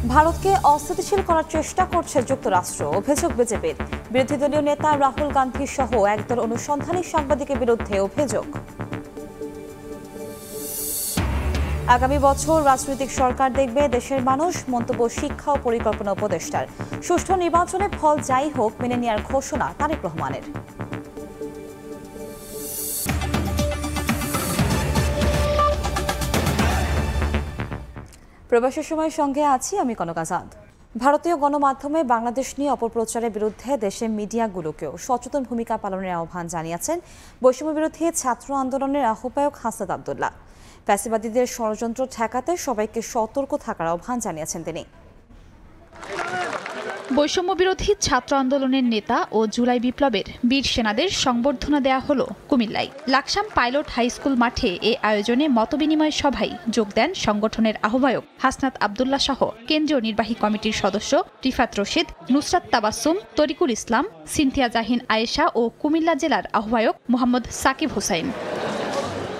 ভারতকে অস্থিতিশীল করার চেষ্টা করছে যুক্তরাষ্ট্র, অভিযোগ বিজেপির। বিরোধী দলীয় নেতা রাহুল গান্ধী সহ একদল অনুসন্ধানী সাংবাদিকের বিরুদ্ধে অভিযোগ। আগামী বছর রাজনৈতিক সরকার দেখবে দেশের মানুষ, মন্তব্য শিক্ষা ও পরিকল্পনা উপদেষ্টার। সুষ্ঠু নির্বাচনে ফল যাই হোক মেনে নেওয়ার ঘোষণা তারেক রহমানের। প্রবাসের সময় সঙ্গে আছি আমি কনক আজাদ। ভারতীয় গণমাধ্যমে বাংলাদেশ নিয়ে অপপ্রচারের বিরুদ্ধে দেশের মিডিয়াগুলোকেও সচেতন ভূমিকা পালনের আহ্বান জানিয়েছেন বৈষম্য বিরোধী ছাত্র আন্দোলনের আহ্বায়ক হাসনাত আব্দুল্লাহ। ফ্যাসিবাদীদের ষড়যন্ত্র ঠেকাতে সবাইকে সতর্ক থাকার আহ্বান জানিয়েছেন তিনি। বৈষম্য বিরোধী ছাত্র আন্দোলনের নেতা ও জুলাই বিপ্লবের বীর সেনাদের সংবর্ধনা দেয়া হলো কুমিল্লায়। লাকসাম পাইলট হাই স্কুল মাঠে এ আয়োজনে মতবিনিময় সভায় যোগ দেন সংগঠনের আহ্বায়ক হাসনাত আব্দুল্লাহ সহ কেন্দ্রীয় নির্বাহী কমিটির সদস্য রিফাত রশিদ, নুসরাত তাবাসসুম, তরিকুল ইসলাম, সিনথিয়া জাহিন আয়েশা ও কুমিল্লা জেলার আহ্বায়ক মোহাম্মদ সাকিব হোসাইন।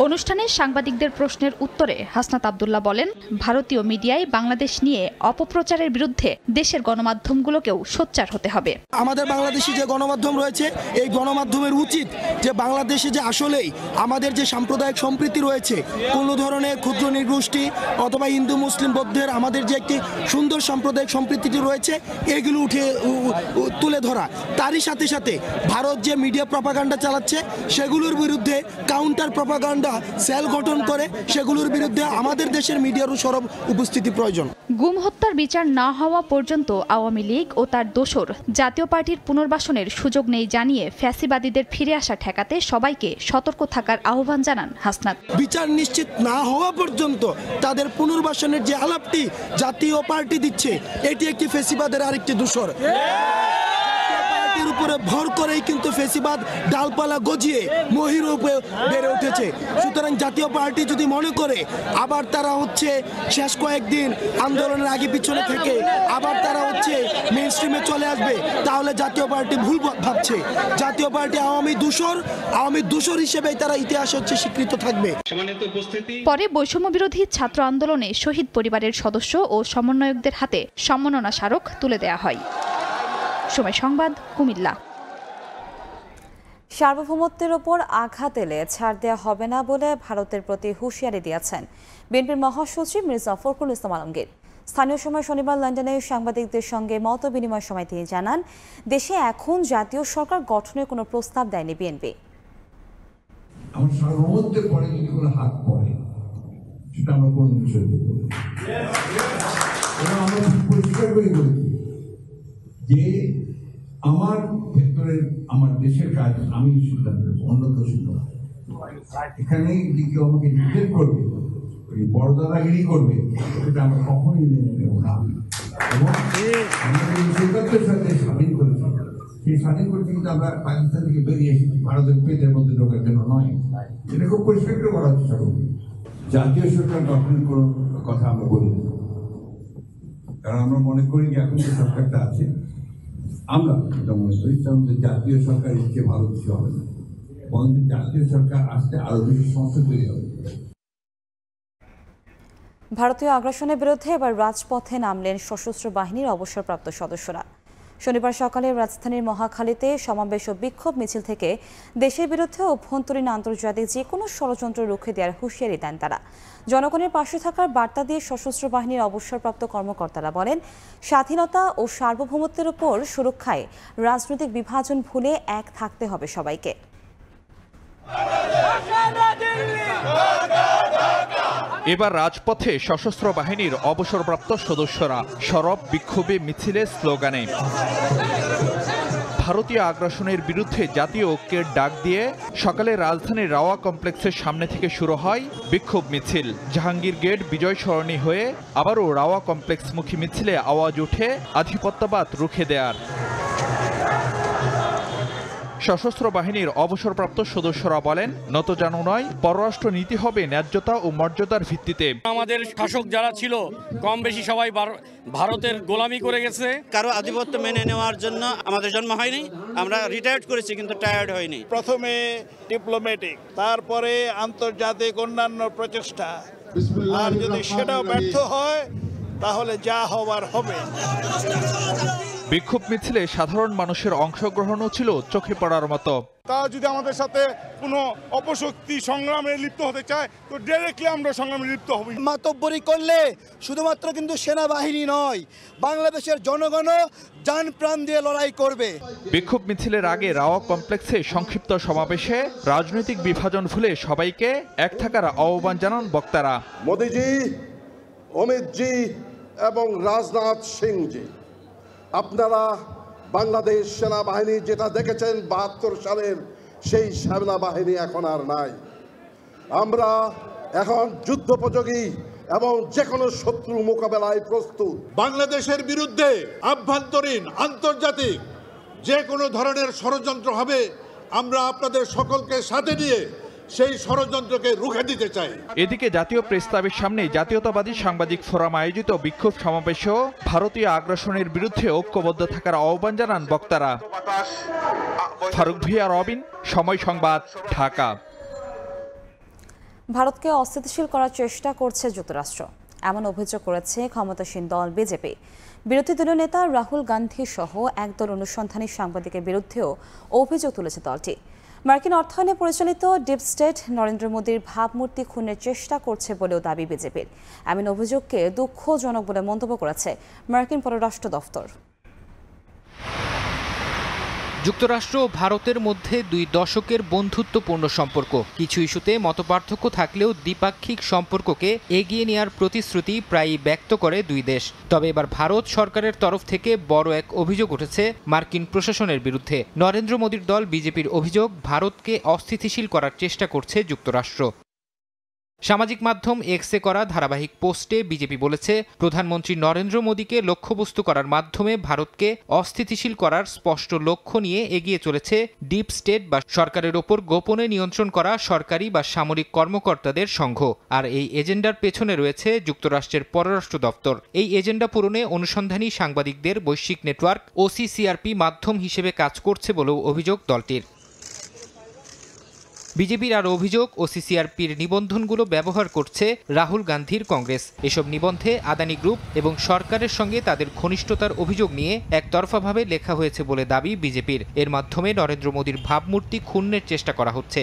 অনুষ্ঠানে সাংবাদিকদের প্রশ্নের উত্তরে হাসনাত আব্দুল্লাহ বলেন, ভারতীয় মিডিয়ায় বাংলাদেশ নিয়ে অপপ্রচারের বিরুদ্ধে দেশের গণমাধ্যমগুলোকেও সোচ্চার হতে হবে। আমাদের বাংলাদেশি যে গণমাধ্যম রয়েছে, এই গণমাধ্যমের উচিত যে বাংলাদেশে যে আসলেই আমাদের যে সাম্প্রদায়িক সম্প্রীতি রয়েছে, কোনো ধরনের ক্ষুদ্র নৃগোষ্ঠী অথবা হিন্দু মুসলিম বৌদ্ধের আমাদের যে একটি সুন্দর সাম্প্রদায়িক সম্প্রীতিটি রয়েছে, এগুলো তুলে ধরা। তারই সাথে সাথে ভারত যে মিডিয়া প্রপাগান্ডা চালাচ্ছে সেগুলোর বিরুদ্ধে কাউন্টার প্রপাগান্ডা সেল গঠন করে সেগুলোর বিরুদ্ধে আমাদের দেশের মিডিয়ারও সরব উপস্থিতি প্রয়োজন। গুম হত্যার বিচার না হওয়া পর্যন্ত আওয়ামী লীগ ও তার দোসর জাতীয় পার্টির পুনর্বাসনের সুযোগ নেই জানিয়ে ফ্যাসিবাদীদের ফিরে আসা ঠেকাতে সবাইকে সতর্ক থাকার আহ্বান জানান হাসনাত। বিচার নিশ্চিত না হওয়া পর্যন্ত তাদের পুনর্বাসনের যে আলাপটি জাতীয় পার্টি দিচ্ছে, এটি একটি ফ্যাসিবাদের আরেকটি দোসর। উপরে ভর করেই কিন্তু ফ্যাসিবাদ ডালপালা গজিয়ে মহিরূপে বেড়ে উঠেছে। সুতরাং জাতীয় পার্টি যদি মনে করে আবার তারা শেষ কয়েকদিন আন্দোলনের আগে পিছনে থেকে আবার তারা মেইন স্ট্রিমে চলে আসবে, তাহলে জাতীয় পার্টি ভুল ভাবছে। জাতীয় পার্টি আওয়ামী দূষর হিসেবেই তারা ইতিহাসে স্বীকৃত থাকবে। পরে বৈষম্য বিরোধী ছাত্র আন্দোলনে শহীদ পরিবারের সদস্য ও সমন্বয়কদের হাতে সম্মাননা স্মারক তুলে দেয়া হয়। সময় সংবাদ, কুমিল্লা। সার্বভৌমত্বের ওপর আঘাত এলে ছাড় দেওয়া হবে না বলে ভারতের প্রতি হুঁশিয়ারি দিয়েছেন বিএনপির মহাসচিব মির্জা ফখরুল ইসলাম আলমগীর। স্থানীয় সময় শনিবার লন্ডনে সাংবাদিকদের সঙ্গে মত বিনিময় সময় তিনি জানান, দেশে এখন জাতীয় সরকার গঠনের কোনো প্রস্তাব দেয়নি বিএনপি। আমার সার্বভৌমত্বের পরে যদি কোনো হাত পড়ে সেটা আমরা কোন বিষয় দেব, আমরা পরিষ্কার করে বলেছি যে আমার ভেতরের আমার দেশের কাজ আমি সিদ্ধান্ত নেব, অন্য কেউ সিদ্ধান্ত। এখানে যদি কেউ আমাকে নির্দেশ করবে, ওই বড় দাদাগিরি করবে, সেটা আমরা কখনই মেনে নেব না। এবং আমরা যে সিদ্ধান্তের সাথে স্বাধীন করেছি, সেই স্বাধীন করতে কিন্তু আমরা পাকিস্তান থেকে বেরিয়ে এসেছি ভারতের পেটের মধ্যে ঢোকার জন্য নয়। এটা খুব পরিষ্কার করে বলার চেষ্টা করবো। জাতীয় সরকার গঠনের কোনো কথা আমরা বলি না, কারণ আমরা মনে করি যে এখন যে সরকারটা আছে, আমরা এটা মনে করি আমাদের জাতীয় সরকার এসে ভালো কিছু হবে না, বরং জাতীয় সরকার আসতে আরো বেশি সমস্যা তৈরি হবে। ভারতীয় আগ্রাসনের বিরুদ্ধে এবার রাজপথে নামলেন সশস্ত্র বাহিনীর অবসরপ্রাপ্ত সদস্যরা। শনিবার সকালে রাজধানীর মহাখালীতে সমাবেশ ও বিক্ষোভ মিছিল থেকে দেশের বিরুদ্ধে অভ্যন্তরীণ আন্তর্জাতিক যে কোনো ষড়যন্ত্র রুখে দেওয়ার হুঁশিয়ারি দেন তারা। জনগণের পাশে থাকার বার্তা দিয়ে সশস্ত্র বাহিনীর অবসরপ্রাপ্ত কর্মকর্তারা বলেন, স্বাধীনতা ও সার্বভৌমত্বের উপর সুরক্ষায় রাজনৈতিক বিভাজন ভুলে এক থাকতে হবে সবাইকে। এবার রাজপথে সশস্ত্র বাহিনীর অবসরপ্রাপ্ত সদস্যরা সরব বিক্ষোভে, মিছিলে, স্লোগানে ভারতীয় আগ্রাসনের বিরুদ্ধে জাতীয় ঐক্যের ডাক দিয়ে সকালে রাজধানীর রাওয়া কমপ্লেক্সের সামনে থেকে শুরু হয় বিক্ষোভ মিছিল। জাহাঙ্গীর গেট, বিজয় সরণি হয়ে আবারও রাওয়া কমপ্লেক্সমুখী মিছিলে আওয়াজ ওঠে আধিপত্যবাদ রুখে দেয়ার। সশস্ত্র বাহিনীর অবসরপ্রাপ্ত সদস্যরা বলেন, নতজানু নয়, পররাষ্ট্র নীতি হবে ন্যায্যতা ও মর্যাদার ভিত্তিতে। আমাদের শাসক যারা ছিল কম বেশি সবাই ভারতের গোলামি করে গেছে। কারো আধিপত্য মেনে নেওয়ার জন্য আমাদের জন্ম হয়নি, আমরা রিটায়ার্ড করেছি কিন্তু টায়ার্ড হয়নি। প্রথমে ডিপ্লোম্যাটিক, তারপরে আন্তর্জাতিক অন্যান্য প্রচেষ্টা, আর যদি সেটাও ব্যর্থ হয় তাহলে যা হওয়ার হবে। বিক্ষোভ মিছিলে সাধারণ মানুষের অংশগ্রহণও ছিল চোখে পড়ার মতো। তারা যদি আমাদের সাথে কোনো অপশক্তি সংগ্রামে লিপ্ত হতে চায় তো ডাইরেক্টলি আমরা সংগ্রামে লিপ্ত হব। মাতব্বরি করলে শুধুমাত্র কিন্তু সেনাবাহিনী নয়, বাংলাদেশের জনগণও জান প্রাণ দিয়ে লড়াই করবে। বিক্ষোভ মিছিলের আগে রাওয়া কমপ্লেক্সে সংক্ষিপ্ত সমাবেশে রাজনৈতিক বিভাজন ভুলে সবাইকে এক থাকার আহ্বান জানান বক্তারা। মোদিজি, অমিতজি এবং রাজনাথ সিংজি, আপনারা বাংলাদেশ সেনাবাহিনী যেটা দেখেছেন ৭২ সালের সেই সেনাবাহিনী এখন আর নাই। আমরা এখন যুদ্ধোপযোগী এবং যে কোনো শত্রু মোকাবেলায় প্রস্তুত। বাংলাদেশের বিরুদ্ধে আভ্যন্তরীণ আন্তর্জাতিক যে কোনো ধরনের ষড়যন্ত্র হবে, আমরা আপনাদের সকলকে সাথে নিয়ে সেই ষড়যন্ত্রকে রুখে দিতে চাই। এদিকে জাতীয় প্রেস ক্লাবের সামনে জাতীয়তাবাদী সাংবাদিক ফোরাম আয়োজিত বিক্ষোভ সমাবেশেও ভারতীয় আগ্রাসনের বিরুদ্ধে ঐক্যবদ্ধ থাকার আহ্বান জানান বক্তারা। ফারুক ভিয়া, রবিন, সময় সংবাদ, ঢাকা। ভারতকে অস্থিতিশীল করার চেষ্টা করছে যুক্তরাষ্ট্র, এমন অভিযোগ করেছে ক্ষমতাসীন দল বিজেপি। বিরোধী দলীয় নেতা রাহুল গান্ধী সহ একদল অনুসন্ধানী সাংবাদিকের বিরুদ্ধেও অভিযোগ তুলেছে দলটি। মার্কিন অর্থায়নে পরিচালিত ডিপ স্টেট নরেন্দ্র মোদীর ভাবমূর্তি খুনের চেষ্টা করছে বলেও দাবি বিজেপির। এমন অভিযোগকে দুঃখজনক বলে মন্তব্য করেছে মার্কিন পররাষ্ট্র দফতর। যুক্তরাষ্ট্র ও ভারতের মধ্যে ২ দশকের বন্ধুত্বপূর্ণ সম্পর্ক। কিছু ইস্যুতে মতপার্থক্য থাকলেও দ্বিপাক্ষিক সম্পর্ককে এগিয়ে নেওয়ার প্রতিশ্রুতি প্রায়ই ব্যক্ত করে দুই দেশ। তবে এবার ভারত সরকারের তরফ থেকে বড় এক অভিযোগ উঠেছে মার্কিন প্রশাসনের বিরুদ্ধে। নরেন্দ্র মোদীর দল বিজেপির অভিযোগ, ভারতকে অস্থিতিশীল করার চেষ্টা করছে যুক্তরাষ্ট্র। সামাজিক মাধ্যম এক্সে করা ধারাবাহিক পোস্টে বিজেপি বলেছে, প্রধানমন্ত্রী নরেন্দ্র মোদীকে লক্ষ্যবস্তু করার মাধ্যমে ভারতকে অস্থিতিশীল করার স্পষ্ট লক্ষ্য নিয়ে এগিয়ে চলেছে ডিপ স্টেট বা সরকারের ওপর গোপনে নিয়ন্ত্রণ করা সরকারি বা সামরিক কর্মকর্তাদের সংঘ। আর এই এজেন্ডার পেছনে রয়েছে যুক্তরাষ্ট্রের পররাষ্ট্র দপ্তর। এই এজেন্ডা পূরণে অনুসন্ধানী সাংবাদিকদের বৈশ্বিক নেটওয়ার্ক ওসিসিআরপি মাধ্যম হিসেবে কাজ করছে বলেও অভিযোগ দলটির। বিজেপির আর অভিযোগ, ওসিসিআরপির নিবন্ধনগুলো ব্যবহার করছে রাহুল গান্ধীর কংগ্রেস। এসব নিবন্ধে আদানি গ্রুপ এবং সরকারের সঙ্গে তাদের ঘনিষ্ঠতার অভিযোগ নিয়ে একতরফাভাবে লেখা হয়েছে বলে দাবি বিজেপির। এর মাধ্যমে নরেন্দ্র মোদীর ভাবমূর্তি খুনের চেষ্টা করা হচ্ছে।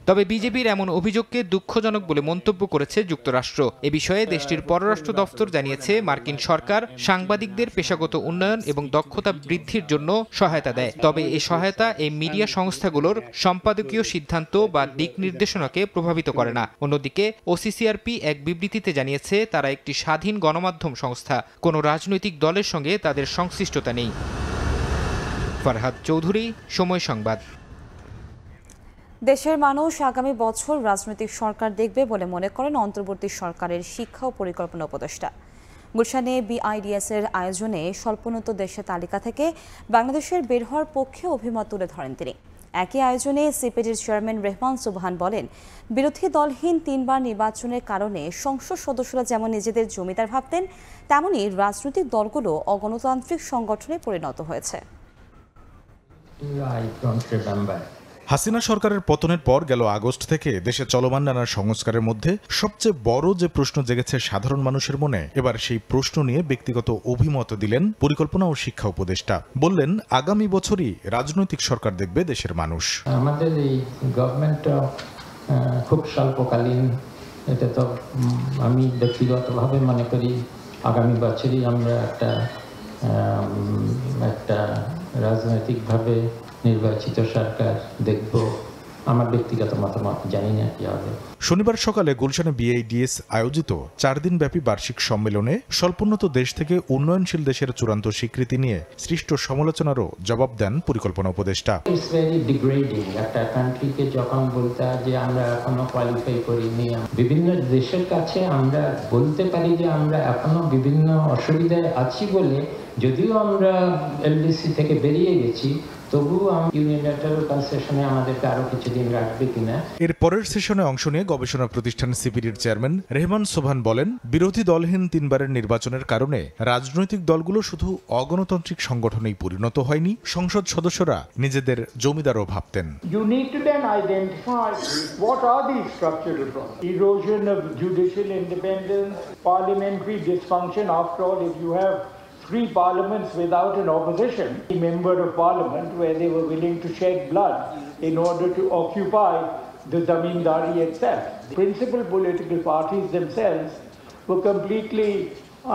তবে বিজেপির এমন অভিযোগকে দুঃখজনক বলে মন্তব্য করেছে যুক্তরাষ্ট্র। এ বিষয়ে দেশটির পররাষ্ট্র দফতর জানিয়েছে, মার্কিন সরকার সাংবাদিকদের পেশাগত উন্নয়ন এবং দক্ষতা বৃদ্ধির জন্য সহায়তা দেয়। তবে এই সহায়তা এই মিডিয়া সংস্থাগুলোর সম্পাদকীয় সিদ্ধান্ত বা দিক নির্দেশনাকে প্রভাবিত করে না। অন্যদিকে ওসিসিআরপি এক বিবৃতিতে জানিয়েছে, তারা একটি স্বাধীন গণমাধ্যম সংস্থা, কোনো রাজনৈতিক দলের সঙ্গে তাদের সংশ্লিষ্টতা নেই। ফরহাদ চৌধুরী, সময় সংবাদ। দেশের মানুষ আগামী বছর রাজনৈতিক সরকার দেখবে বলে মনে করেন অন্তর্বর্তী সরকারের শিক্ষা ও পরিকল্পনা উপদেষ্টা। গুলশানে বিআইডিএস এর আয়োজনে স্বল্পোন্নত দেশের তালিকা থেকে বাংলাদেশের বের হওয়ার পক্ষে অভিমত তুলে ধরেন তিনি। একই আয়োজনে সিপিডির চেয়ারম্যান রেহমান সুবহান বলেন, বিরোধী দলহীন 3বার নির্বাচনের কারণে সংসদ সদস্যরা যেমন নিজেদের জমিদার ভাবতেন, তেমনি রাজনৈতিক দলগুলো অগণতান্ত্রিক সংগঠনে পরিণত হয়েছে। হাসিনা সরকারের পতনের পর গেল আগস্ট থেকে দেশে চলমান নানা সংস্কারের মধ্যে সবচেয়ে বড় যে প্রশ্ন জেগেছে সাধারণ মানুষের মনে, এবার সেই প্রশ্ন নিয়ে ব্যক্তিগত অভিমত দিলেন পরিকল্পনা ও শিক্ষা উপদেষ্টা। বললেন, আগামী বছরই রাজনৈতিক সরকার দেখবে দেশের মানুষ। আমাদের এই গভর্নমেন্টটা খুব স্বল্পকালীন, এটা তো আমি ব্যক্তিগতভাবে মনে করি আগামী বছরই আমরা একটা রাজনৈতিকভাবে নির্বাচিত সরকার দেখব। আমার ব্যক্তিগত মতামত, জানি না কি হবে। শনিবার সকালে গুলশানে বিআইডিএস আয়োজিত 4 দিনব্যাপী বার্ষিক সম্মেলনে স্বল্পোন্নত দেশ থেকে উন্নয়নশীল দেশের চূড়ান্ত স্বীকৃতি নিয়ে সৃষ্ট সমালোচনারও জবাব দেন পরিকল্পনা উপদেষ্টা। ইটস ভেরি ডিগ্রেডিং একটা কান্ট্রিকে যখন বলতে হয় যে আমরা এখনো কোয়ালিফাই করিনি। বিভিন্ন দেশের কাছে আমরা বলতে পারি যে আমরা এখনো বিভিন্ন অসুবিধায় আছি বলে, যদিও আমরা এলডিসি থেকে বেরিয়ে গেছি, তবুও ইউনিল্যাটারাল কনসেশনে আমাদেরকে আরো কিছুদিন রাখবে কিনা। এর পরের সেশনে অংশ নিয়ে গবেষণা প্রতিষ্ঠান সিপিডির চেয়ারম্যান রেহমান সোবহান বলেন, বিরোধী দলহীন 3 বারের নির্বাচনের কারণে রাজনৈতিক দলগুলো শুধু অগণতান্ত্রিক সংগঠনেই পরিণত হয়নি, সংসদ সদস্যরা নিজেদের জমিদারও ভাবতেন। You need to then identify what are these structural problems. Erosion of judicial independence, parliamentary dysfunction. After all, if you have 3 parliaments without an opposition member of parliament where they were willing to shed blood in order to occupy the zamindari itself. Principal political parties themselves were completely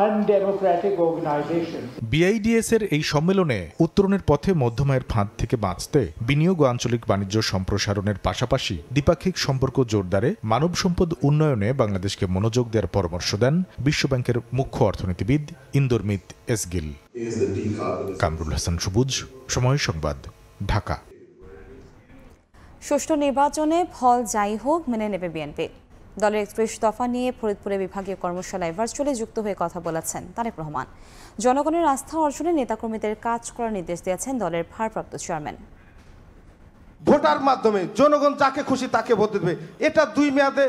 undemocratic organizations. BIDS এর এই সম্মেলনে উত্তরণের পথে মধ্যমায়ের ফাঁদ থেকে বাঁচতে বিনিয়োগ ও আঞ্চলিক বাণিজ্য সম্প্রসারণের পাশাপাশি দ্বিপাক্ষিক সম্পর্ক জোরদারে মানব সম্পদ উন্নয়নে বাংলাদেশকে মনোযোগ দেওয়ার পরামর্শ দেন বিশ্বব্যাংকের মুখ্য অর্থনীতিবিদ ইন্দরমিত এসগিল। কামরুল হাসান সবুজ, সময় সংবাদ, ঢাকা। সুষ্ঠু নির্বাচনে ফল যাই হোক মেনে নেবে বিএনপি। দলের 31 দফা নিয়ে ফরিদপুরে বিভাগীয় কর্মশালায় ভার্চুয়ালি যুক্ত হয়ে কথা বলেছেন তারেক রহমান। জনগণের আস্থা অর্জনে নেতাকর্মীদের কাজ করার নির্দেশ দিয়েছেন দলের ভারপ্রাপ্ত চেয়ারম্যান। ভোটার মাধ্যমে জনগণ যাকে খুশি তাকে ভোট দেবে, এটা 2 মেয়াদে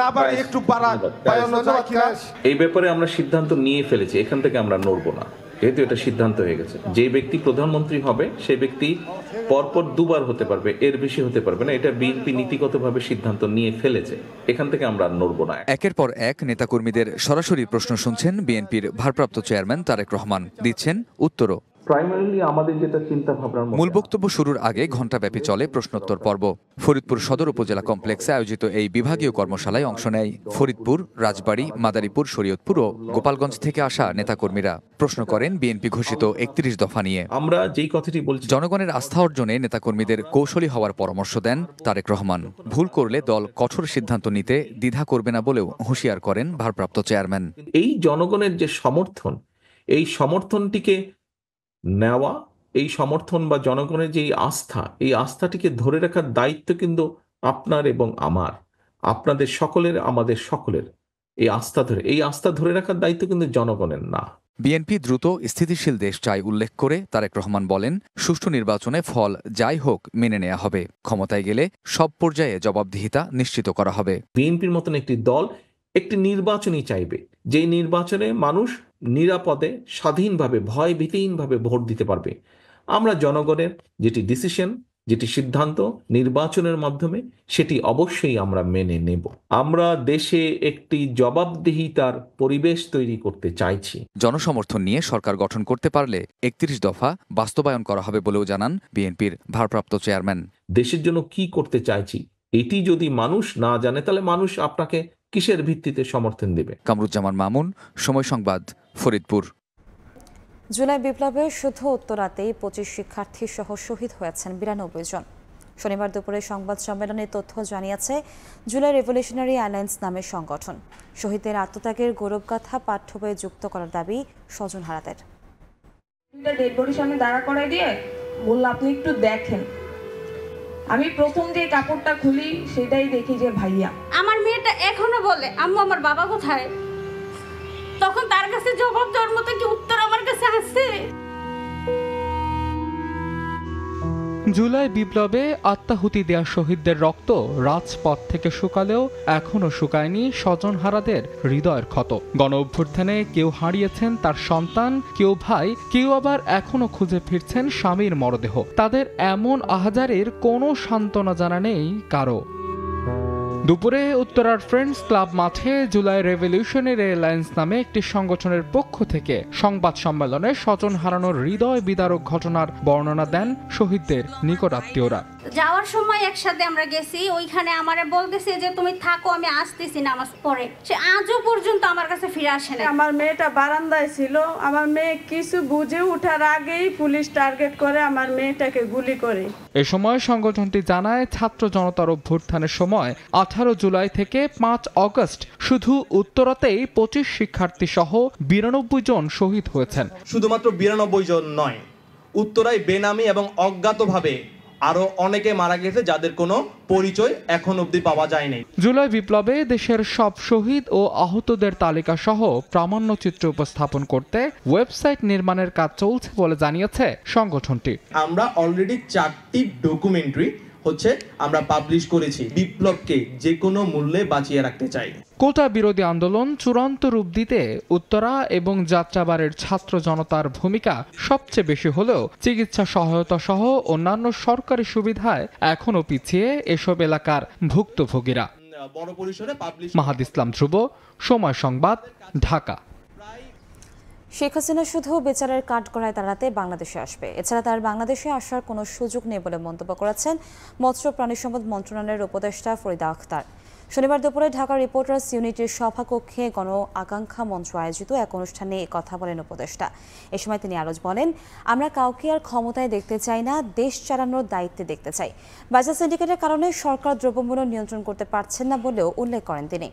না বাড়ে একটু বাড়ানো যায় কিনা, এই ব্যাপারে আমরা সিদ্ধান্ত নিয়ে ফেলেছি। এখান থেকে আমরা নড়বো না, যেহেতু এটা সিদ্ধান্ত হয়ে গেছে। যে ব্যক্তি প্রধানমন্ত্রী হবে সেই ব্যক্তি পরপর 2 বার হতে পারবে, এর বেশি হতে পারবে না। এটা বিএনপি নীতিগতভাবে সিদ্ধান্ত নিয়ে ফেলেছে, এখান থেকে আমরা নড়বো না। একের পর এক নেতাকর্মীদের সরাসরি প্রশ্ন শুনছেন বিএনপির ভারপ্রাপ্ত চেয়ারম্যান তারেক রহমান, দিচ্ছেন উত্তরও। প্রাইমারিলি আমাদের যেটা চিন্তা ভাবনার মূল বক্তব্য শুরুর আগে ঘণ্টাব্যাপী চলে প্রশ্নোত্তর পর্ব। ফরিদপুর সদর উপজেলা কমপ্লেক্সে আয়োজিত এই বিভাগীয় কর্মশালায় অংশ নেয় ফরিদপুর, রাজবাড়ী, মাদারীপুর, শরীয়তপুর ও গোপালগঞ্জ থেকে আসা নেতাকর্মীরা। প্রশ্ন করেন বিএনপি ঘোষিত 31 দফা নিয়ে। আমরা যেই কথাটি বলছি, জনগণের আস্থা অর্জনে নেতাকর্মীদের কৌশলী হওয়ার পরামর্শ দেন তারেক রহমান। ভুল করলে দল কঠোর সিদ্ধান্ত নিতে দ্বিধা করবে না বলেও হুঁশিয়ার করেন ভারপ্রাপ্ত চেয়ারম্যান। এই জনগণের যে সমর্থন, এই সমর্থনটিকে নেওয়া, এই সমর্থন বা জনগণের যে আস্থা, এই আস্থাটিকে ধরে রাখার দায়িত্ব কিন্তু আপনার এবং আমার, আপনাদের সকলের, আমাদের সকলের। এই আস্থা ধরে রাখার দায়িত্ব কিন্তু জনগণের না। বিএনপি দ্রুত স্থিতিশীল দেশ চাই উল্লেখ করে তারেক রহমান বলেন, সুষ্ঠু নির্বাচনে ফল যাই হোক মেনে নেওয়া হবে। ক্ষমতায় গেলে সব পর্যায়ে জবাবদিহিতা নিশ্চিত করা হবে। বিএনপির মতন একটি দল একটি নির্বাচনই চাইবে, যে নির্বাচনে মানুষ নিরাপদে, স্বাধীনভাবে, ভয়ভীতিহীনভাবে ভোট দিতে পারবে। আমরা জনগণের যেটি ডিসিশন, যেটি সিদ্ধান্ত নির্বাচনের মাধ্যমে, সেটি অবশ্যই আমরা মেনে নেব। আমরা দেশে একটি জবাবদিহিতার পরিবেশ তৈরি করতে চাইছি। জনসমর্থন নিয়ে সরকার গঠন করতে পারলে 31 দফা বাস্তবায়ন করা হবে বলেও জানান বিএনপির ভারপ্রাপ্ত চেয়ারম্যান। দেশের জন্য কি করতে চাইছি এটি যদি মানুষ না জানে, তাহলে মানুষ আপনাকে কিসের ভিত্তিতে সমর্থন দেবে? কামরুজ্জামান মামুন, সময় সংবাদ, ফরিদপুর। জুলাই বিপ্লবে শুধু উত্তরাতেই 25 শিক্ষার্থী সহ শহীদ হয়েছেন 92 জন। শনিবার দুপুরে সংবাদ সম্মেলনে তথ্য জানিয়েছে জুলাই রেভলিউশনারি অ্যালায়েন্স নামের সংগঠন। শহীদদের আত্মত্যাগের গৌরবগাথা পাঠ্য বইয়ে যুক্ত করার দাবি স্বজন হারাদের। ডেড বডির সামনে দাঁড়া করাই দিয়ে বলল, আপনি একটু দেখেন। আমি প্রথম যে কাপড়টা খুলি সেটাই দেখি যে ভাইয়া। আমার মেয়েটা এখনো বলে, আম্মু আমার বাবা কোথায়? তখন তার কাছে জবাব দেওয়ার মতো কি উত্তর আমার কাছে আছে? জুলাই বিপ্লবে আত্মাহুতি দেয়া শহীদদের রক্ত রাজপথ থেকে শুকালেও এখনো শুকায়নি স্বজনহারাদের হৃদয়ের ক্ষত। গণ অভ্যুত্থানে কেউ হারিয়েছেন তার সন্তান, কেউ ভাই, কেউ আবার এখনো খুঁজে ফিরছেন স্বামীর মরদেহ। তাদের এমন আহাজারির কোনো সান্ত্বনা জানা নেই কারো। দুপুরে উত্তরার ফ্রেন্ডস ক্লাব মাঠে জুলাই রেভলিউশনারি অ্যালায়েন্স নামে একটি সংগঠনের পক্ষ থেকে সংবাদ সম্মেলনে স্বজন হারানোর হৃদয় বিদারক ঘটনার বর্ণনা দেন শহীদদের নিকটাত্মীয়রা। যাওয়ার সময় একসাথে আমরা গেছি, ওইখানে আমারে বলতেছে যে তুমি থাকো, আমি আসতেছি নামাজ পড়ে। সে আজও পর্যন্ত আমার কাছে ফিরে আসে না। আমার মেয়েটা বারান্দায় ছিল, আমার মেয়ে কিছু বুঝে ওঠার আগেই পুলিশ টার্গেট করে আমার মেয়েটাকে গুলি করে। এ সময় সংগঠনটি জানায়, ছাত্র জনতার অভ্যুত্থানের সময় 18 জুলাই থেকে 5 আগস্ট শুধু উত্তরাতেই 25 শিক্ষার্থী সহ 92 জন শহীদ হয়েছেন। শুধুমাত্র 92 জন নয়, উত্তরায় বেনামি এবং অজ্ঞাতভাবে আরো অনেকে মারা গেছে যাদের কোনো পরিচয় এখন অবধি পাওয়া যায়নি। জুলাই বিপ্লবে দেশের সব শহীদ ও আহতদের তালিকা সহ প্রামাণ্যচিত্র উপস্থাপন করতে ওয়েবসাইট নির্মাণের কাজ চলছে বলে জানিয়েছে সংগঠনটি। আমরা অলরেডি 4টি ডকুমেন্টারি আমরা পাবলিশ করেছি। বিপ্লবকে যে কোনো মূল্যে বাঁচিয়ে রাখতে চাই। কোটা বিরোধী আন্দোলন চূড়ান্ত রূপ দিতে উত্তরা এবং যাত্রাবাড়ির ছাত্র জনতার ভূমিকা সবচেয়ে বেশি হলেও চিকিৎসা সহায়তা সহ অন্যান্য সরকারি সুবিধায় এখনো পিছিয়ে এসব এলাকার ভুক্তভোগীরা। মাহাদ ইসলাম ধ্রুব, সময় সংবাদ, ঢাকা। শেখ হাসিনা শুধু বিচারের কাঠগড়ায় দাঁড়াতে বাংলাদেশে আসবে, এছাড়া তার বাংলাদেশে আসার কোনো সুযোগ নেই বলে মন্তব্য করেছেন মৎস্য প্রাণী সম্পদ মন্ত্রণালয়ের উপদেষ্টা ফরিদা আখতার। শনিবার দুপুরে ঢাকা রিপোর্টার্স ইউনিটির সভাকক্ষে গণ আকাঙ্ক্ষা মঞ্চ আয়োজিত এক অনুষ্ঠানে কথা বলেন উপদেষ্টা। এ সময় তিনি আরও বলেন, আমরা কাউকে আর ক্ষমতায় দেখতে চাই না, দেশ চালানোর দায়িত্বে দেখতে চাই। বাজার সিন্ডিকেটের কারণে সরকার দ্রব্যমূল্য নিয়ন্ত্রণ করতে পারছেন না বলেও উল্লেখ করেন তিনি।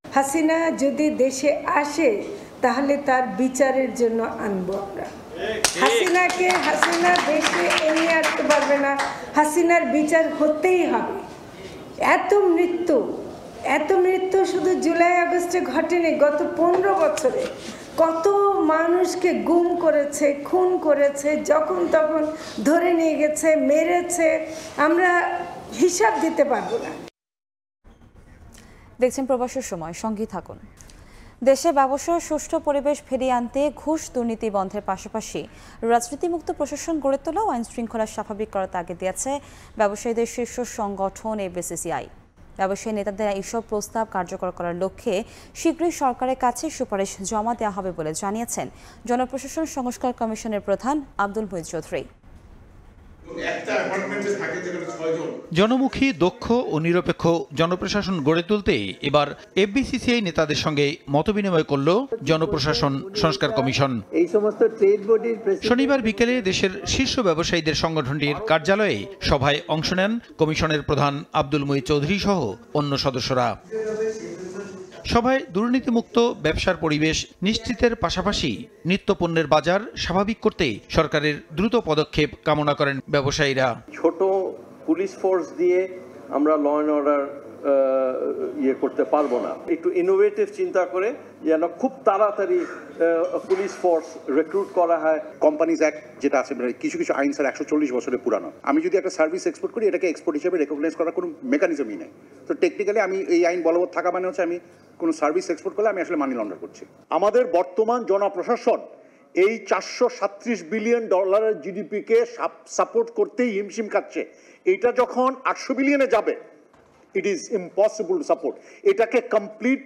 হাসিনা যদি দেশে আসে তাহলে তার বিচারের জন্য আনবো আমরা। হাসিনা দেশে এমনি আসতে পারবে না, হাসিনার বিচার হতেই হবে। এত মৃত্যু শুধু জুলাই আগস্টে ঘটেনি, গত 15 বছরে কত মানুষকে গুম করেছে, খুন করেছে, যখন তখন ধরে নিয়ে গেছে, মেরেছে, আমরা হিসাব দিতে পারবো না। দেখছেন প্রবাসের সময়, সঙ্গী থাকুন। দেশে ব্যবসার সুষ্ঠু পরিবেশ ফিরিয়ে আনতে ঘুষ দুর্নীতি বন্ধের পাশাপাশি রাজনীতিমুক্ত প্রশাসন গড়ে তোলা ও আইন শৃঙ্খলা স্বাভাবিক করার তাগিদ দিয়েছে ব্যবসায়ীদের শীর্ষ সংগঠন এফবিসিসিআই। ব্যবসায়ী নেতাদের এইসব প্রস্তাব কার্যকর করার লক্ষ্যে শীঘ্রই সরকারের কাছে সুপারিশ জমা দেওয়া হবে বলে জানিয়েছেন জনপ্রশাসন সংস্কার কমিশনের প্রধান আব্দুল মুইজ চৌধুরী। জনমুখী, দক্ষ ও নিরপেক্ষ জনপ্রশাসন গড়ে তুলতে এবার এফবিসিসিআই নেতাদের সঙ্গে মতবিনিময় করল জনপ্রশাসন সংস্কার কমিশন। এই সমস্ত ট্রেড বডির শনিবার বিকেলে দেশের শীর্ষ ব্যবসায়ীদের সংগঠনটির কার্যালয়ে সভায় অংশ নেন কমিশনের প্রধান আব্দুল মুইজ চৌধুরী সহ অন্য সদস্যরা। সভায় দুর্নীতিমুক্ত ব্যবসার পরিবেশ নিশ্চিতের পাশাপাশি নিত্যপণ্যের বাজার স্বাভাবিক করতে সরকারের দ্রুত পদক্ষেপ কামনা করেন ব্যবসায়ীরা। ছোট পুলিশ ফোর্স দিয়ে আমরা ল অ্যান্ড অর্ডার করতে পারবো না, একটু ইনোভেটিভ চিন্তা করে যেন খুব তাড়াতাড়ি পুলিশ ফোর্স রিক্রুট করা হয়। কোম্পানিজ অ্যাক্ট যেটা আছে, কিছু আইন স্যার 140 বছরের পুরানো। আমি যদি একটা সার্ভিস এক্সপোর্ট করি, এটাকে এক্সপোর্ট হিসেবে রেকগনাইজ করার কোনো মেকানিজমই নেই। তো টেকনিক্যালি আমি এই আইন বলবৎ থাকা মানে হচ্ছে আমি কোনো সার্ভিস এক্সপোর্ট করলে আমি আসলে মানি লন্ডার করছি। আমাদের বর্তমান জনপ্রশাসন এই $437 বিলিয়ন জিডিপিকে সাপোর্ট করতেই হিমশিম খাচ্ছে। এইটা যখন 800 বিলিয়নে যাবে, it is impossible to support. এটাকে কমপ্লিট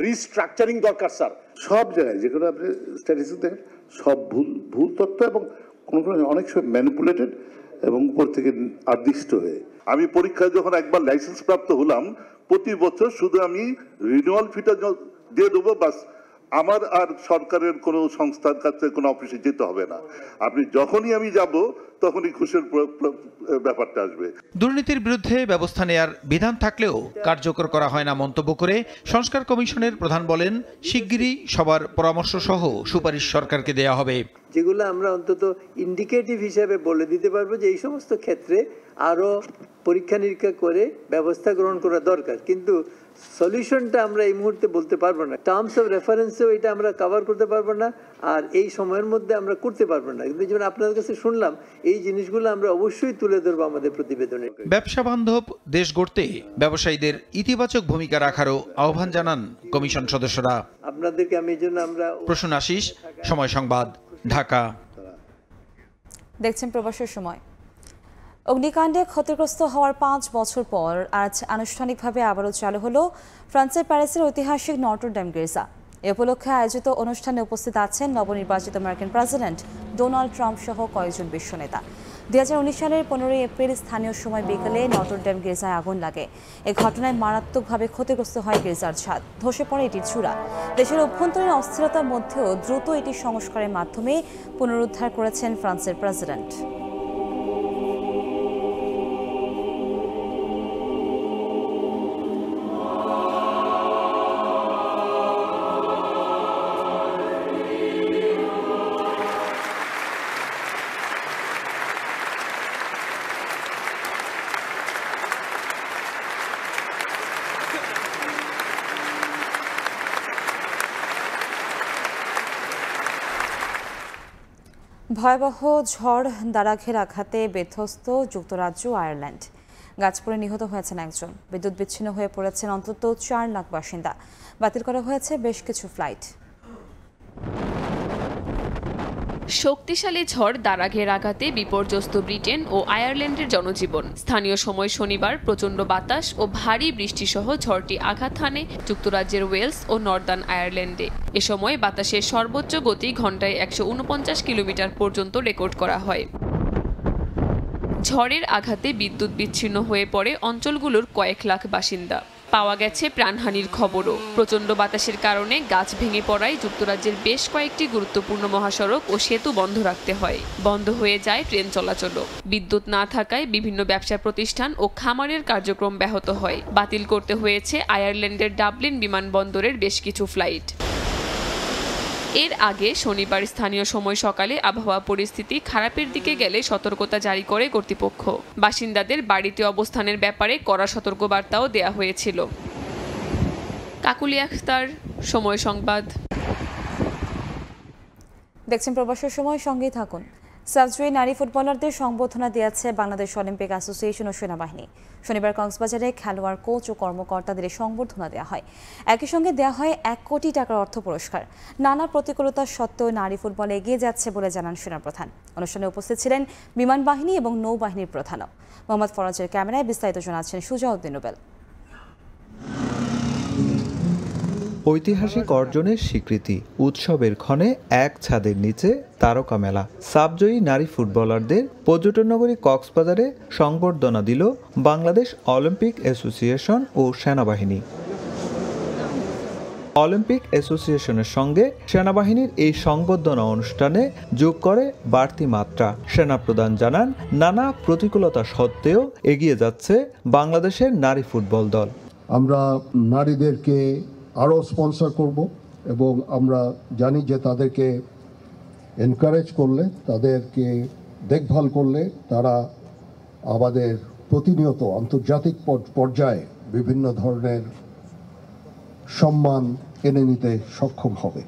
রিস্ট্রাকচারিং দরকার স্যার। সব জায়গায় যেগুলো আপনি স্ট্যাটিস্টিক্স দেখেন, সব ভুল তথ্য এবং কোনো অনেক সময় ম্যানিপুলেটেড এবং উপর থেকে আদিষ্ট হয়ে। আমি পরীক্ষায় যখন একবার লাইসেন্স প্রাপ্ত হলাম, প্রতি বছর শুধু আমি রিনিউয়াল ফিটা দিয়ে দেবো, বাস। আমার আর সরকারের কোনো সংস্থার কাছে কোনো অফিসে যেতে হবে না। আপনি যখনই আমি যাব তখনই ঘুষের ব্যাপারটা আসবে। দুর্নীতির বিরুদ্ধে ব্যবস্থা নেয়ার বিধান থাকলেও কার্যকর করা হয় না মন্তব্য করে সংস্কার কমিশনের প্রধান বলেন, শিগগিরই সবার পরামর্শ সহ সুপারিশ সরকারকে দেয়া হবে। যেগুলো আমরা অন্তত ইন্ডিকেটিভ হিসেবে বলে দিতে পারবো যে এই সমস্ত ক্ষেত্রে আরো পরীক্ষা নিরীক্ষা করে ব্যবস্থা গ্রহণ করা দরকার, কিন্তু সলিউশনটা আমরা এই মুহূর্তে বলতে পারবো না। টার্মস অফ রেফারেন্সেও এটা আমরা কভার করতে পারবো না, আর এই সময়ের মধ্যে আমরা করতে পারবো না। কিন্তু যেমন আপনাদের কাছে শুনলাম, এই জিনিসগুলো আমরা অবশ্যই তুলে ধরবো আমাদের প্রতিবেদনে। ব্যবসা বান্ধব দেশ গড়তে ব্যবসায়ীদের ইতিবাচক ভূমিকা রাখারও আহ্বান জানান কমিশন সদস্যরা। আপনাদেরকে আমি এই জন্য আমরা প্রসূন আশিস, সময় সংবাদ, ঢাকা। দেখছেন প্রবাসের সময়। অগ্নিকাণ্ডে ক্ষতিগ্রস্ত হওয়ার 5 বছর পর আজ আনুষ্ঠানিকভাবে আবারও চালু হলো ফ্রান্সের প্যারিসের ঐতিহাসিক নটর ডেম গির্জা। এ উপলক্ষে আয়োজিত অনুষ্ঠানে উপস্থিত আছেন নবনির্বাচিত মার্কিন প্রেসিডেন্ট ডোনাল্ড ট্রাম্প সহ কয়েকজন বিশ্ব নেতা। 2019 সালের 15 এপ্রিল স্থানীয় সময় বিকেলে নটর ডেম গির্জায় আগুন লাগে। এ ঘটনায় মারাত্মকভাবে ক্ষতিগ্রস্ত হয় গির্জার ছাদ, ধসে পড়ে এটির চূড়া। দেশের অভ্যন্তরীণ অস্থিরতার মধ্যেও দ্রুত এটি সংস্কারের মাধ্যমে পুনরুদ্ধার করেছেন ফ্রান্সের প্রেসিডেন্ট। ভয়াবহ ঝড় দারাঘের আঘাতে বিধ্বস্ত যুক্তরাজ্য ও আয়ারল্যান্ড। গাছ পড়ে নিহত হয়েছেন একজন, বিদ্যুৎ বিচ্ছিন্ন হয়ে পড়েছেন অন্তত 4 লাখ বাসিন্দা। বাতিল করা হয়েছে বেশ কিছু ফ্লাইট। শক্তিশালী ঝড় দারাঘের আঘাতে বিপর্যস্ত ব্রিটেন ও আয়ারল্যান্ডের জনজীবন। স্থানীয় সময় শনিবার প্রচণ্ড বাতাস ও ভারী বৃষ্টিসহ ঝড়টি আঘাত হানে যুক্তরাজ্যের ওয়েলস ও নর্দার্ন আয়ারল্যান্ডে। এ সময় বাতাসের সর্বোচ্চ গতি ঘন্টায় 149 কিলোমিটার পর্যন্ত রেকর্ড করা হয়। ঝড়ের আঘাতে বিদ্যুৎ বিচ্ছিন্ন হয়ে পড়ে অঞ্চলগুলোর কয়েক লাখ বাসিন্দা। পাওয়া গেছে প্রাণহানির খবরও। প্রচণ্ড বাতাসের কারণে গাছ ভেঙে পড়ায় যুক্তরাজ্যের বেশ কয়েকটি গুরুত্বপূর্ণ মহাসড়ক ও সেতু বন্ধ রাখতে হয়। বন্ধ হয়ে যায় ট্রেন চলাচলও। বিদ্যুৎ না থাকায় বিভিন্ন ব্যবসা প্রতিষ্ঠান ও খামারের কার্যক্রম ব্যাহত হয়। বাতিল করতে হয়েছে আয়ারল্যান্ডের ডাবলিন বিমানবন্দরের বেশ কিছু ফ্লাইট। এর আগে শনিবার স্থানীয় সময় সকালে আবহাওয়া পরিস্থিতি খারাপের দিকে গেলে সতর্কতা জারি করে কর্তৃপক্ষ। বাসিন্দাদের বাড়িতে অবস্থানের ব্যাপারে কড়া সতর্কবার্তাও দেয়া হয়েছিল। কাকুলি আখতার, সময় সংবাদ। দেখছেন প্রবাসের সময়, সঙ্গেই থাকুন। সাবজুয়ে নারী ফুটবলারদের সংবর্ধনা দিয়েছে বাংলাদেশ অলিম্পিক অ্যাসোসিয়েশন ও সেনাবাহিনী। শনিবার কক্সবাজারে খেলোয়াড়, কোচ ও কর্মকর্তাদের সংবর্ধনা দেওয়া হয়। একই সঙ্গে দেওয়া হয় 1 কোটি টাকার অর্থ পুরস্কার। নানা প্রতিকূলতা সত্ত্বেও নারী ফুটবলে এগিয়ে যাচ্ছে বলে জানান সেনাপ্রধান। অনুষ্ঠানে উপস্থিত ছিলেন বিমান বাহিনী এবং নৌবাহিনীর প্রধানও। মোহাম্মদ ফরাজের ক্যামেরায় বিস্তারিত জানাচ্ছেন সুজাউদ্দিন রুবেল। ঐতিহাসিক অর্জনের স্বীকৃতি, উৎসবের ক্ষণে এক ছাদের নিচে তারকা মেলা। সাবজয়ী নারী ফুটবলারদের পর্যটন নগরী কক্সবাজারে সংবর্ধনা দিল বাংলাদেশ অলিম্পিক অ্যাসোসিয়েশন ও সেনাবাহিনী। অলিম্পিক অ্যাসোসিয়েশনের সঙ্গে সেনাবাহিনীর এই সংবর্ধনা অনুষ্ঠানে যোগ করে বাড়তি মাত্রা। সেনাপ্রধান জানান, নানা প্রতিকূলতা সত্ত্বেও এগিয়ে যাচ্ছে বাংলাদেশের নারী ফুটবল দল। আমরা নারীদেরকে আরও স্পন্সর করব এবং আমরা জানি যে তাদেরকে এনকারেজ করলে, তাদেরকে দেখভাল করলে তারা আমাদের প্রতিনিয়ত আন্তর্জাতিক পর্যায়ে বিভিন্ন ধরনের সম্মান এনে নিতে সক্ষম হবে।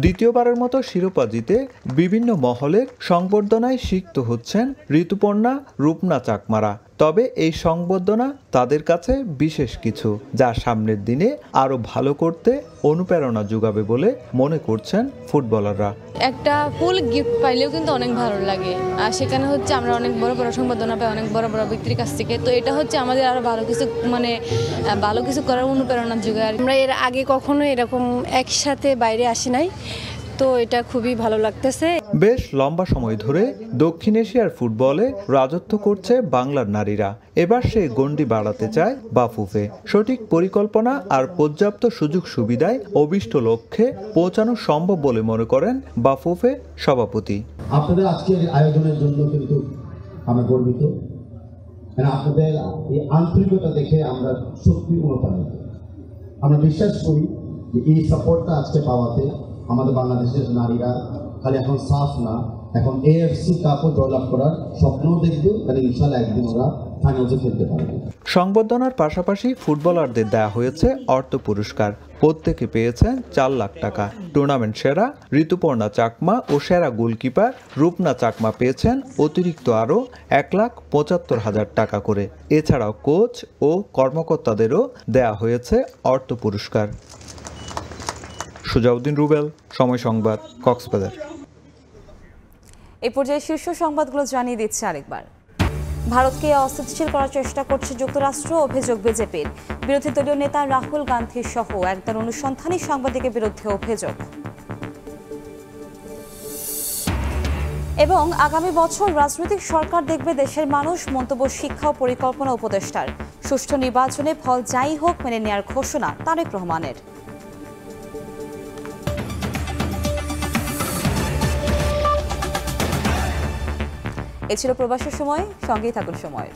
দ্বিতীয়বারের মতো শিরোপা জিতে বিভিন্ন মহলের সংবর্ধনায় সিক্ত হচ্ছেন ঋতুপর্ণা, রূপনা চাকমারা। তবে এই সংবর্ধনা তাদের কাছে বিশেষ কিছু, যা সামনের দিনে আরো ভালো করতে অনুপ্রেরণা যোগাবে বলে মনে করছেন ফুটবলাররা। একটা ফুল গিফট পাইলেও কিন্তু অনেক ভালো লাগে, আর সেখানে হচ্ছে আমরা অনেক বড় বড় সংবর্ধনা পাই অনেক বড় বড় ব্যক্তির কাছ থেকে। তো এটা হচ্ছে আমাদের আরো ভালো কিছু করার অনুপ্রেরণা যোগায়। আমরা এর আগে কখনো এরকম একসাথে বাইরে আসি নাই, তো এটা খুবই ভালো লাগতেছে। বেশ লম্বা সময় ধরে দক্ষিণ এশিয়ার ফুটবলে রাজত্ব করছে বাংলার নারীরা। এবার সে গণ্ডি বাড়াতে চায় বাফুফে। সঠিক পরিকল্পনা আর পর্যাপ্ত সুযোগ সুবিধায় অভিষ্ট লক্ষ্যে পৌঁছানো সম্ভব বলে মনে করেন বাফুফে সভাপতি। আপনাদের আজকের আয়োজনের জন্য কিন্তু আমরা গর্বিত। আপনাদের এই আন্তরিকতা দেখে আমরা সত্যি অনুপ্রাণিত। আমরা বিশ্বাস করি যে এই সাপোর্টটা আজকে পাওয়াতে আমাদের বাংলাদেশের নারীরা খালি এখন সাফ না, এখন AFC কাপও জয়লাভ করার স্বপ্নও দেখবে, মানে ইনশাআল্লাহ একদিন ওরা ফাইনালে খেলতে পারবে। সংবর্ধনার পাশাপাশি ফুটবলারদের দেয়া হয়েছে অর্থ পুরস্কার। প্রত্যেকে পেয়েছেন 4 লাখ টাকা। টুর্নামেন্ট সেরা ঋতুপর্ণা চাকমা ও সেরা গোলকিপার রূপনা চাকমা পেয়েছেন অতিরিক্ত আরও 1,75,000 টাকা করে। এছাড়াও কোচ ও কর্মকর্তাদেরও দেয়া হয়েছে অর্থ পুরস্কার। সুজাউদ্দিন রুবেল, সময় সংবাদ, কক্সবাজার। এই পর্যায়ে শীর্ষ সংবাদগুলো জানিয়ে দিচ্ছে আরেকবার। ভারতকে অস্থিতিশীল করার চেষ্টা করছে যুক্তরাষ্ট্র, অভিযোগ বিজেপির। বিরোধী দলীয় নেতা রাহুল গান্ধী সহ একদল অনুসন্ধানী সাংবাদিকের বিরুদ্ধে অভিযোগ। এবং আগামী বছর রাজনৈতিক সরকার দেখবে দেশের মানুষ, মন্তব্য শিক্ষা ও পরিকল্পনা উপদেষ্টার। সুষ্ঠু নির্বাচনে ফল যাই হোক মেনে নেওয়ার ঘোষণা তারেক রহমানের। এ ছিল প্রবাসের সময়, সঙ্গেই থাকুন সময়ের।